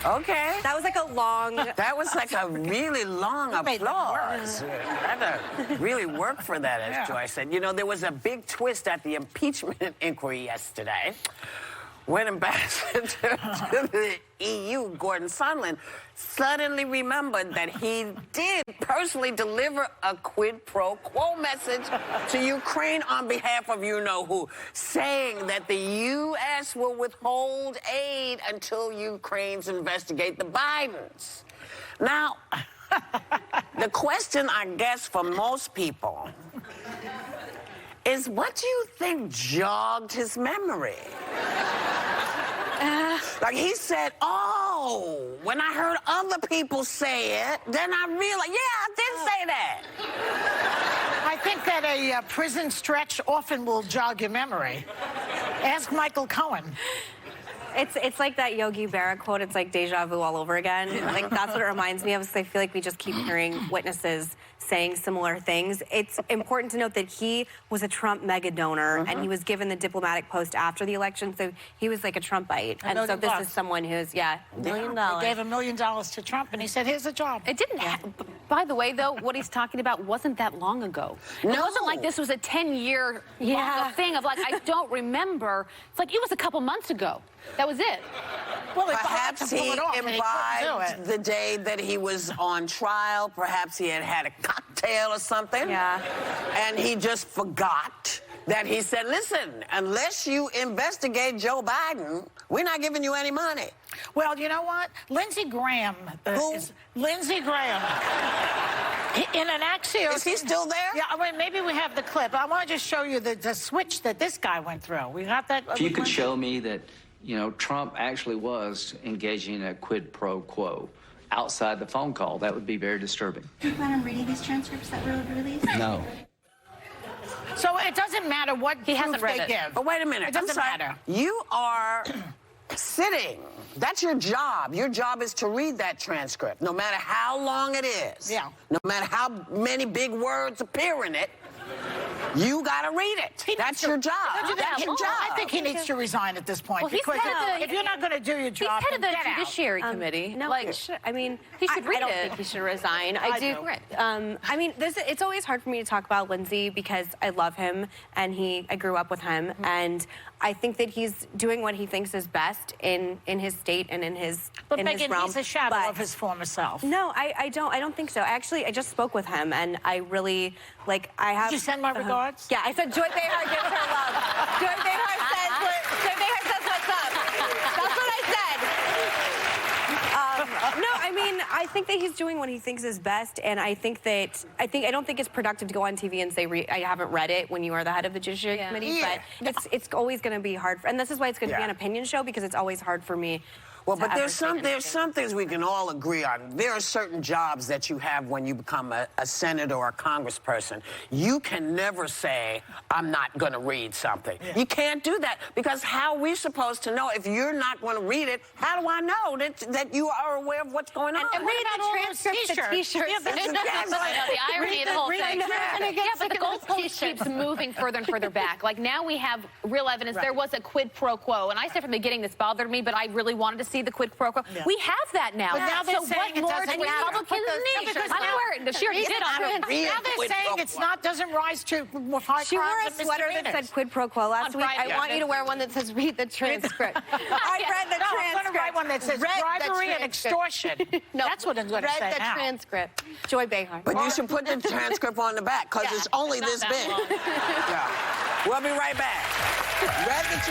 Okay. That was like a long... That was like a really long applause. I had to really work for that, as Joyce said. You know, there was a big twist at the impeachment inquiry yesterday when Ambassador to the EU, Gordon Sondland, suddenly remembered that he did personally deliver a quid pro quo message to Ukraine on behalf of you-know-who, saying that the U.S. will withhold aid until Ukrainians investigate the Bidens. Now, the question, I guess, for most people is, what do you think jogged his memory? Like he said, oh, when I heard other people say it, then I realized, yeah, I did say that. I think that a prison stretch often will jog your memory. Ask Michael Cohen. It's like that Yogi Berra quote. It's like deja vu all over again. Like, that's what it reminds me of. So I feel like we just keep hearing witnesses saying similar things. It's important to note that he was a Trump mega donor, and he was given the diplomatic post after the election, so he was like a Trumpite. And so this is someone who's, $1 million. They gave $1 million to Trump, and he said, here's a job. It didn't happen. By the way, though, what he's talking about wasn't that long ago. No. It wasn't like this was a 10-year thing of like, I don't remember. It's like, it was a couple months ago. That was it. Well, perhaps he imbibed the day that he was on trial. Perhaps he had had a cocktail or something. Yeah. And he just forgot that he said, listen, unless you investigate Joe Biden, we're not giving you any money. Well, you know what? Lindsey Graham. Who? Lindsey Graham. In an Axios... Is he still there? Yeah, well, maybe we have the clip. I want to just show you the switch that this guy went through. We got that... If you could show me that, you know, Trump actually was engaging in a quid pro quo outside the phone call, that would be very disturbing. Do you plan on reading these transcripts that were released? No. So it doesn't matter what He hasn't proof read they it. give. But wait a minute. It doesn't matter. You are sitting. That's your job. Your job is to read that transcript, no matter how long it is. Yeah. No matter how many big words appear in it. You got to read it. That's your job. That's your job. I think he needs to resign at this point. Well, he's because head of the- if you're not going to do your job, He's head of the then get out. Judiciary Committee. No, like, I mean, he should read I don't it. think he should resign. I do. do. I mean, it's always hard for me to talk about Lindsey because I love him and I grew up with him, and I think that he's doing what he thinks is best in his state and in his But in Megan, his realm. he's a shadow of his former self. No, I don't think so. Actually, I just spoke with him, and I really I have. Did you send my regards? Yeah, I said Joy Behar gives her love. Joy Behar says what's up. That's what I said. No, I mean, I think that he's doing what he thinks is best, and I don't think it's productive to go on TV and say I haven't read it when you are the head of the Judiciary Committee. But it's always going to be hard, and this is why it's going to be an opinion show, because it's always hard for me. Well, but there's some things we can all agree on. There are certain jobs that you have when you become a senator or a congressperson. You can never say, I'm not going to read something. Yeah. You can't do that, because how are we supposed to know if you're not going to read it? How do I know that you are aware of what's going on? And read the transcripts, the T-shirts. Yeah, I know the irony of the whole thing. Yeah, but the goalpost keeps moving further and further back. Like, now we have real evidence. There was a quid pro quo, and I said from the beginning this bothered me, but I really wanted to see the quid pro quo. We have that now. But now they're so saying what it more doesn't do matter. Republicans need? Because I'm aware. She already did on it. Now they're saying it's not, doesn't rise to high She wore crimes a and sweater that misdemeanors. said quid pro quo last week. Friday. I want you to wear one that says read the transcript. I read the No, I'm transcript. going to write one that says bribery and extortion. No, that's what I'm going to say read the now. transcript. Joy Behar. But you should put the transcript on the back, because it's only this big. Yeah. We'll be right back. Read the